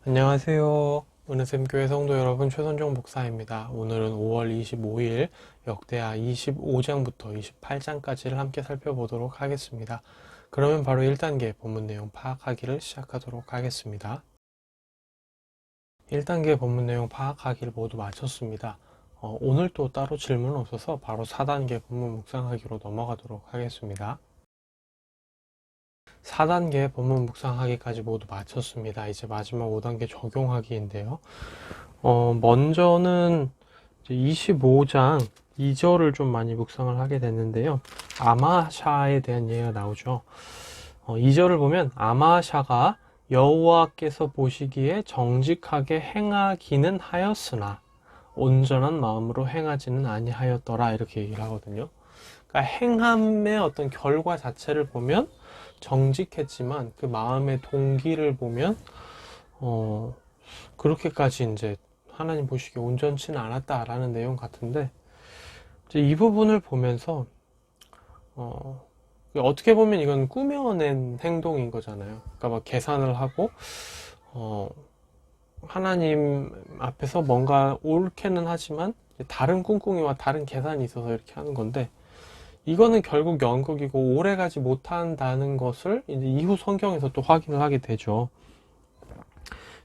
안녕하세요. 은혜샘교회 성도 여러분, 최선종 목사입니다. 오늘은 5월 25일 역대하 25장부터 28장까지를 함께 살펴보도록 하겠습니다. 그러면 바로 1단계 본문 내용 파악하기를 시작하도록 하겠습니다. 1단계 본문 내용 파악하기를 모두 마쳤습니다. 오늘 또 따로 질문 없어서 바로 4단계 본문 묵상하기로 넘어가도록 하겠습니다. 4단계 본문 묵상하기까지 모두 마쳤습니다. 이제 마지막 5단계 적용하기인데요. 먼저는 25장 2절을 좀 많이 묵상을 하게 됐는데요. 아마샤에 대한 얘기가 나오죠. 2절을 보면 아마샤가 여호와께서 보시기에 정직하게 행하기는 하였으나 온전한 마음으로 행하지는 아니하였더라, 이렇게 얘기를 하거든요. 그러니까 행함의 어떤 결과 자체를 보면 정직했지만 그 마음의 동기를 보면 그렇게까지 이제 하나님 보시기에 온전치는 않았다라는 내용 같은데, 이제 이 부분을 보면서 어떻게 보면 이건 꾸며낸 행동인 거잖아요. 그러니까 막 계산을 하고 하나님 앞에서 뭔가 옳게는 하지만 다른 꿍꿍이와 다른 계산이 있어서 이렇게 하는 건데, 이거는 결국 연극이고 오래가지 못한다는 것을 이제 이후 성경에서 또 확인을 하게 되죠.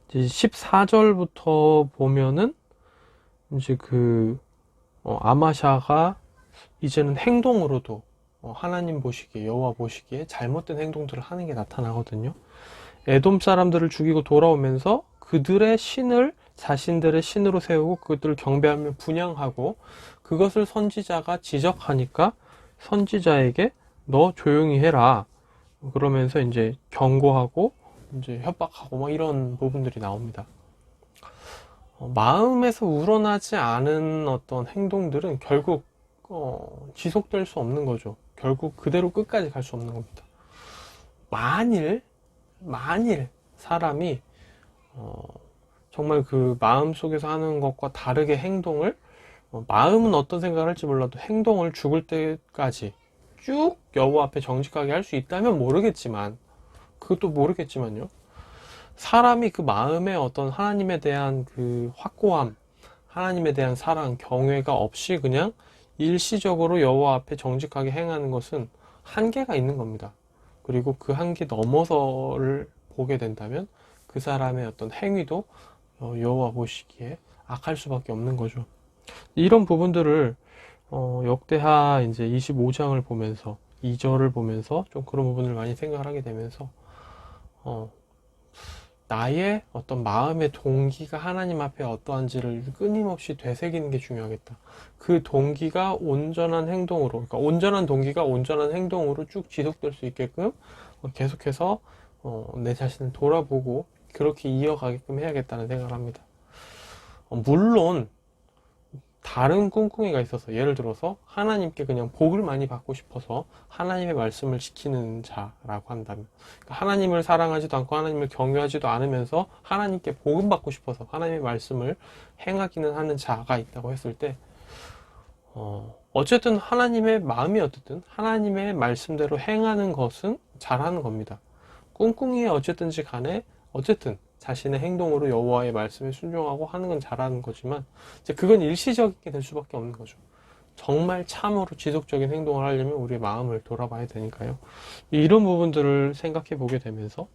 이제 14절부터 보면은 이제 아마샤가 이제는 행동으로도 하나님 보시기에, 여호와 보시기에 잘못된 행동들을 하는 게 나타나거든요. 에돔 사람들을 죽이고 돌아오면서 그들의 신을 자신들의 신으로 세우고 그것들을 경배하며 분향하고, 그것을 선지자가 지적하니까 선지자에게 너 조용히 해라 그러면서 이제 경고하고 이제 협박하고 뭐 이런 부분들이 나옵니다. 마음에서 우러나지 않은 어떤 행동들은 결국 지속될 수 없는 거죠. 결국 그대로 끝까지 갈 수 없는 겁니다. 만일 사람이 정말 그 마음 속에서 하는 것과 다르게 행동을, 마음은 어떤 생각을 할지 몰라도 행동을 죽을 때까지 쭉 여호와 앞에 정직하게 할 수 있다면 모르겠지만, 그것도 모르겠지만요, 사람이 그 마음에 어떤 하나님에 대한 그 확고함, 하나님에 대한 사랑, 경외가 없이 그냥 일시적으로 여호와 앞에 정직하게 행하는 것은 한계가 있는 겁니다. 그리고 그 한계 넘어서를 보게 된다면 그 사람의 어떤 행위도 여호와 보시기에 악할 수밖에 없는 거죠. 이런 부분들을 역대하 이제 25장을 보면서 2절을 보면서 좀 그런 부분을 많이 생각을 하게 되면서 나의 어떤 마음의 동기가 하나님 앞에 어떠한지를 끊임없이 되새기는 게 중요하겠다. 그 동기가 온전한 행동으로, 그러니까 온전한 동기가 온전한 행동으로 쭉 지속될 수 있게끔 계속해서 내 자신을 돌아보고 그렇게 이어가게끔 해야겠다는 생각을 합니다. 물론 다른 꿍꿍이가 있어서, 예를 들어서 하나님께 그냥 복을 많이 받고 싶어서 하나님의 말씀을 지키는 자라고 한다면, 그러니까 하나님을 사랑하지도 않고 하나님을 경외하지도 않으면서 하나님께 복음 받고 싶어서 하나님의 말씀을 행하기는 하는 자가 있다고 했을 때, 어쨌든 하나님의 마음이 어쨌든 하나님의 말씀대로 행하는 것은 잘하는 겁니다. 꿍꿍이에 어쨌든지 간에 어쨌든 자신의 행동으로 여호와의 말씀에 순종하고 하는 건 잘하는 거지만, 이제 그건 일시적이게 될 수밖에 없는 거죠. 정말 참으로 지속적인 행동을 하려면 우리의 마음을 돌아봐야 되니까요. 이런 부분들을 생각해 보게 되면서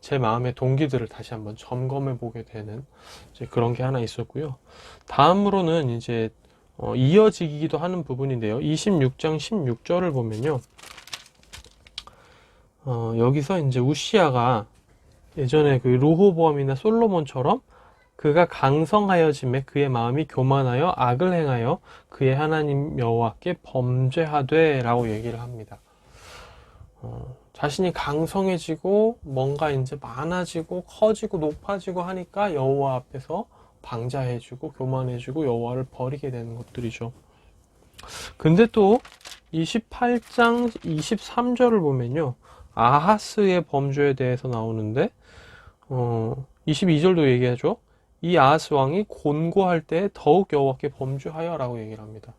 제 마음의 동기들을 다시 한번 점검해 보게 되는 이제 그런 게 하나 있었고요. 다음으로는 이제 이어지기도 하는 부분인데요. 26장 16절을 보면요. 여기서 이제 우시아가 예전에 그 르호보암이나 솔로몬처럼 그가 강성하여짐에 그의 마음이 교만하여 악을 행하여 그의 하나님 여호와께 범죄하되 라고 얘기를 합니다. 자신이 강성해지고 뭔가 이제 많아지고 커지고 높아지고 하니까 여호와 앞에서 방자해지고 교만해지고 여호와를 버리게 되는 것들이죠. 근데 또 28장 23절을 보면요, 아하스의 범죄에 대해서 나오는데 22절도 얘기하죠. 이 아하스 왕이 곤고할 때 더욱 여호와께 범죄하여 라고 얘기를 합니다.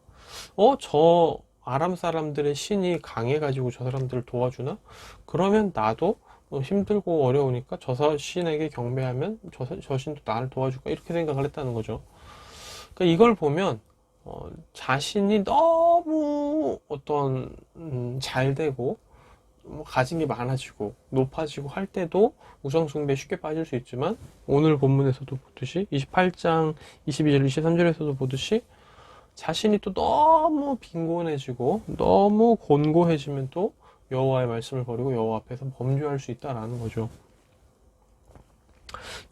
저 아람 사람들의 신이 강해가지고 저 사람들을 도와주나? 그러면 나도 힘들고 어려우니까 저 신에게 경배하면 저 신도 나를 도와줄까 이렇게 생각을 했다는 거죠. 그러니까 이걸 보면 자신이 너무 잘 되고 가진 게 많아지고 높아지고 할 때도 우상숭배에 쉽게 빠질 수 있지만, 오늘 본문에서도 보듯이 28장 22절 23절에서도 보듯이 자신이 또 너무 빈곤해지고 너무 곤고해지면 또 여호와의 말씀을 버리고 여호와 앞에서 범죄할 수 있다라는 거죠.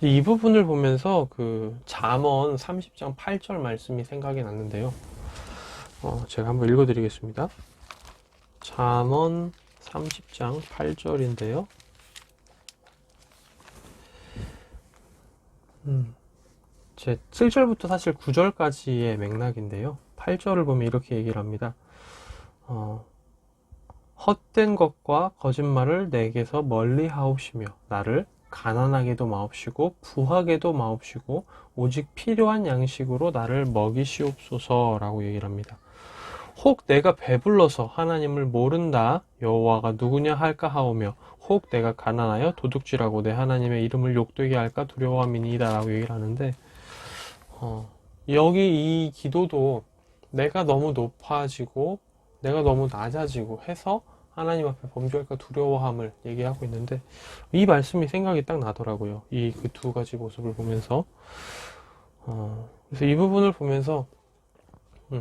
이 부분을 보면서 그 잠언 30장 8절 말씀이 생각이 났는데요. 제가 한번 읽어드리겠습니다. 잠언 30장 8절인데요. 제 7절부터 사실 9절까지의 맥락인데요. 8절을 보면 이렇게 얘기를 합니다. 헛된 것과 거짓말을 내게서 멀리 하옵시며 나를 가난하게도 마옵시고 부하게도 마옵시고 오직 필요한 양식으로 나를 먹이시옵소서라고 얘기를 합니다. 혹 내가 배불러서 하나님을 모른다 여호와가 누구냐 할까 하오며 혹 내가 가난하여 도둑질하고 내 하나님의 이름을 욕되게 할까 두려워함이니이다 라고 얘기를 하는데, 여기 이 기도도 내가 너무 높아지고 내가 너무 낮아지고 해서 하나님 앞에 범죄할까 두려워함을 얘기하고 있는데, 이 말씀이 생각이 딱 나더라고요. 이 그 두 가지 모습을 보면서. 그래서 이 부분을 보면서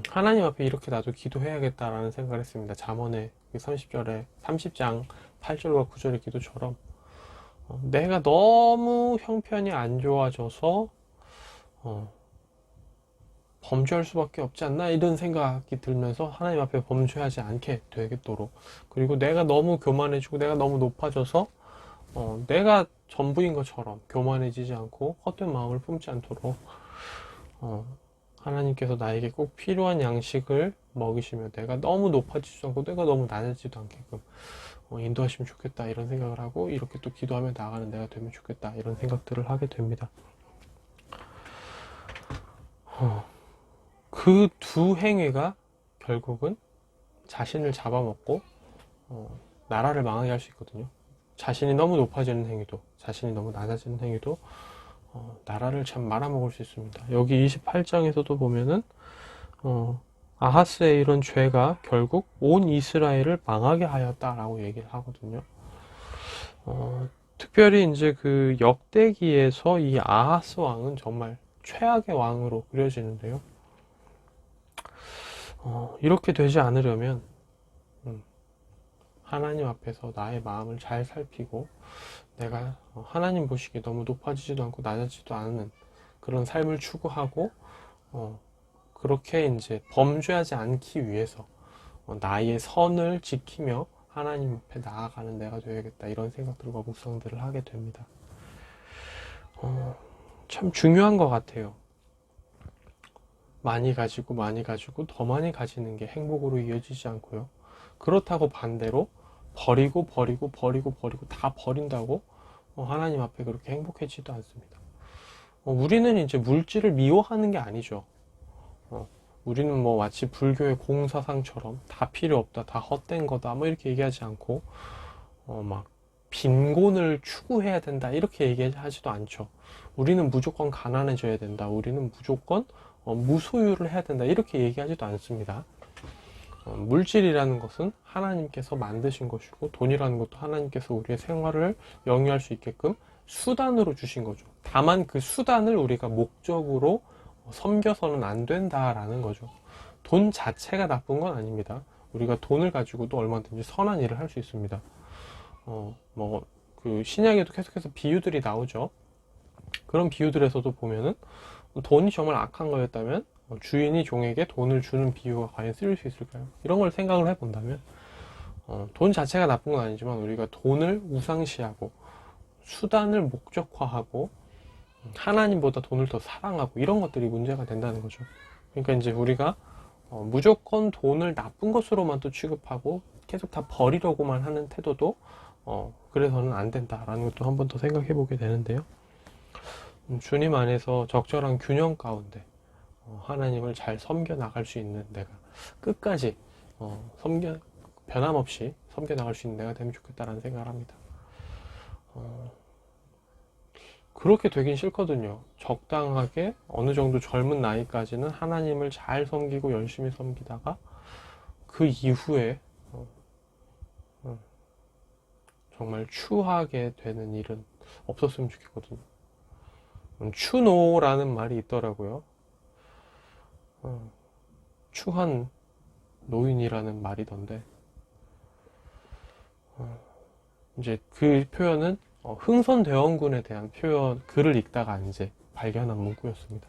하나님 앞에 이렇게 나도 기도해야겠다라는 생각을 했습니다. 잠언의 30장 8절과 9절의 기도처럼 내가 너무 형편이 안 좋아져서 범죄할 수밖에 없지 않나 이런 생각이 들면서 하나님 앞에 범죄하지 않게 되겠도록, 그리고 내가 너무 교만해지고 내가 너무 높아져서 내가 전부인 것처럼 교만해지지 않고 헛된 마음을 품지 않도록 하나님께서 나에게 꼭 필요한 양식을 먹이시며 내가 너무 높아지지도 않고 내가 너무 낮아지지도 않게끔 인도하시면 좋겠다 이런 생각을 하고, 이렇게 또 기도하며 나아가는 내가 되면 좋겠다 이런 생각들을 하게 됩니다. 그 두 행위가 결국은 자신을 잡아먹고 나라를 망하게 할 수 있거든요. 자신이 너무 높아지는 행위도 자신이 너무 낮아지는 행위도 나라를 참 말아먹을 수 있습니다. 여기 28장에서도 보면은 아하스의 이런 죄가 결국 온 이스라엘을 망하게 하였다라고 얘기를 하거든요. 특별히 이제 그 역대기에서 이 아하스 왕은 정말 최악의 왕으로 그려지는데요. 이렇게 되지 않으려면 하나님 앞에서 나의 마음을 잘 살피고 내가 하나님 보시기에 너무 높아지지도 않고 낮아지지도 않은 그런 삶을 추구하고 그렇게 이제 범죄하지 않기 위해서 나의 선을 지키며 하나님 앞에 나아가는 내가 되어야겠다 이런 생각들과 묵상들을 하게 됩니다. 참 중요한 것 같아요. 많이 가지고 더 많이 가지는 게 행복으로 이어지지 않고요. 그렇다고 반대로 버리고 다 버린다고 하나님 앞에 그렇게 행복해지지도 않습니다. 우리는 이제 물질을 미워하는 게 아니죠. 우리는 뭐 마치 불교의 공사상처럼 다 필요 없다, 다 헛된 거다 뭐 이렇게 얘기하지 않고 막 빈곤을 추구해야 된다 이렇게 얘기하지도 않죠. 우리는 무조건 가난해져야 된다, 우리는 무조건 무소유를 해야 된다 이렇게 얘기하지도 않습니다. 물질이라는 것은 하나님께서 만드신 것이고 돈이라는 것도 하나님께서 우리의 생활을 영위할 수 있게끔 수단으로 주신 거죠. 다만 그 수단을 우리가 목적으로 섬겨서는 안 된다라는 거죠. 돈 자체가 나쁜 건 아닙니다. 우리가 돈을 가지고도 얼마든지 선한 일을 할 수 있습니다. 그 신약에도 계속해서 비유들이 나오죠. 그런 비유들에서도 보면은 돈이 정말 악한 거였다면 주인이 종에게 돈을 주는 비유가 과연 쓰일 수 있을까요? 이런 걸 생각을 해본다면 돈 자체가 나쁜 건 아니지만 우리가 돈을 우상시하고 수단을 목적화하고 하나님보다 돈을 더 사랑하고 이런 것들이 문제가 된다는 거죠. 그러니까 이제 우리가 무조건 돈을 나쁜 것으로만 또 취급하고 계속 다 버리려고만 하는 태도도 그래서는 안 된다라는 것도 한 번 더 생각해 보게 되는데요. 주님 안에서 적절한 균형 가운데 하나님을 잘 섬겨 나갈 수 있는 내가 끝까지 변함없이 섬겨 나갈 수 있는 내가 되면 좋겠다라는 생각을 합니다. 그렇게 되긴 싫거든요. 적당하게 어느 정도 젊은 나이까지는 하나님을 잘 섬기고 열심히 섬기다가 그 이후에 정말 추하게 되는 일은 없었으면 좋겠거든요. 추노라는 말이 있더라고요. 추한 노인이라는 말이던데, 이제 그 표현은 흥선대원군에 대한 표현, 글을 읽다가 이제 발견한 문구였습니다.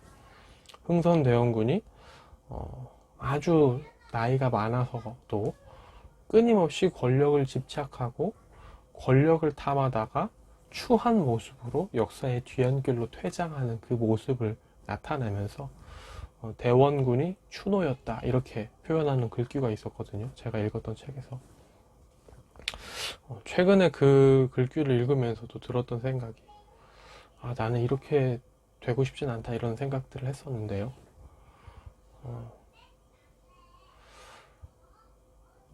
흥선대원군이 아주 나이가 많아서도 끊임없이 권력을 집착하고 권력을 탐하다가 추한 모습으로 역사의 뒤안길로 퇴장하는 그 모습을 나타내면서 대원군이 추노였다 이렇게 표현하는 글귀가 있었거든요. 제가 읽었던 책에서. 최근에 그 글귀를 읽으면서도 들었던 생각이, 아, 나는 이렇게 되고 싶진 않다 이런 생각들을 했었는데요.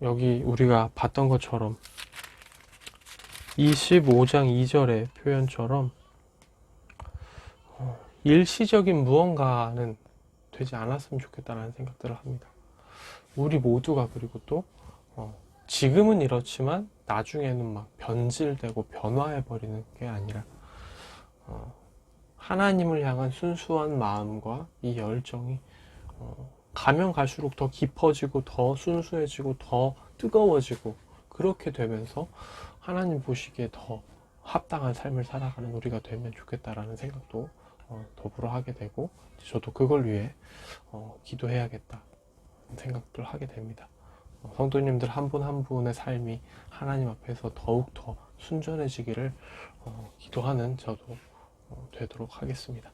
여기 우리가 봤던 것처럼 25장 2절의 표현처럼 일시적인 무언가는 되지 않았으면 좋겠다는 생각들을 합니다. 우리 모두가, 그리고 또 지금은 이렇지만 나중에는 막 변질되고 변화해버리는 게 아니라 하나님을 향한 순수한 마음과 이 열정이 가면 갈수록 더 깊어지고 더 순수해지고 더 뜨거워지고, 그렇게 되면서 하나님 보시기에 더 합당한 삶을 살아가는 우리가 되면 좋겠다라는 생각도 더불어 하게 되고, 저도 그걸 위해 기도해야겠다 생각들 하게 됩니다. 성도님들 한 분 한 분의 삶이 하나님 앞에서 더욱 더 순전해지기를 기도하는 저도 되도록 하겠습니다.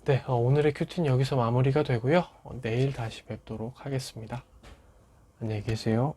네, 오늘의 큐티는 여기서 마무리가 되고요. 내일 다시 뵙도록 하겠습니다. 안녕히 계세요.